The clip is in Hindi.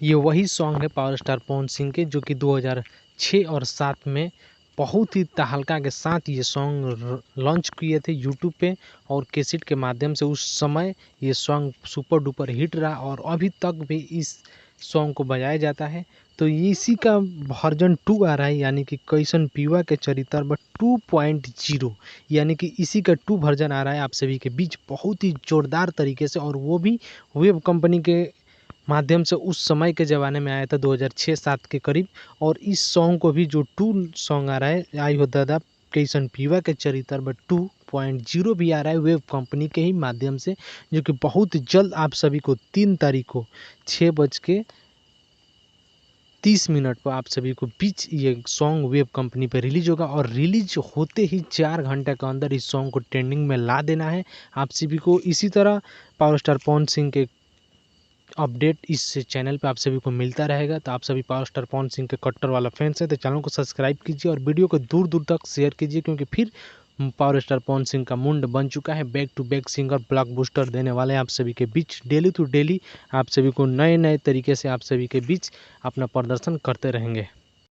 ये वही सॉन्ग है पावर स्टार पवन सिंह के, जो कि 2006 और 7 में बहुत ही तहलका के साथ ये सॉन्ग लॉन्च किए थे यूट्यूब पे और कैसेट के माध्यम से। उस समय ये सॉन्ग सुपर डुपर हिट रहा और अभी तक भी इस सॉन्ग को बजाया जाता है। तो इसी का वर्जन 2 आ रहा है, यानी कि कैसन पीवा के चरित्र बट 2.0, यानी कि इसी का 2 वर्जन आ रहा है आप सभी के बीच बहुत ही जोरदार तरीके से, और वो भी वेब कंपनी के माध्यम से। उस समय के ज़माने में आया था 2006-7 के करीब। और इस सॉन्ग को भी जो 2 सॉन्ग आ रहा है, आई हो दादा कैसन पीवा के चरित्र बट 2.0 भी आ रहा है वेब कंपनी के ही माध्यम से, जो कि बहुत जल्द आप सभी को 3 तारीख को 6:30 पर आप सभी को बीच ये सॉन्ग वेब कंपनी पे रिलीज होगा। और रिलीज होते ही 4 घंटे के अंदर इस सॉन्ग को ट्रेंडिंग में ला देना है आप सभी को। इसी तरह पावर स्टार पवन सिंह के अपडेट इस चैनल पे आप सभी को मिलता रहेगा। तो आप सभी पावर स्टार पवन सिंह के कट्टर वाला फैंस हैं तो चैनल को सब्सक्राइब कीजिए और वीडियो को दूर दूर तक शेयर कीजिए, क्योंकि फिर पावर स्टार पवन सिंह का मुंड बन चुका है। Back to back singer blockbuster देने वाले हैं आप सभी के बीच। डेली टू डेली आप सभी को नए नए तरीके से आप सभी के बीच अपना प्रदर्शन करते रहेंगे।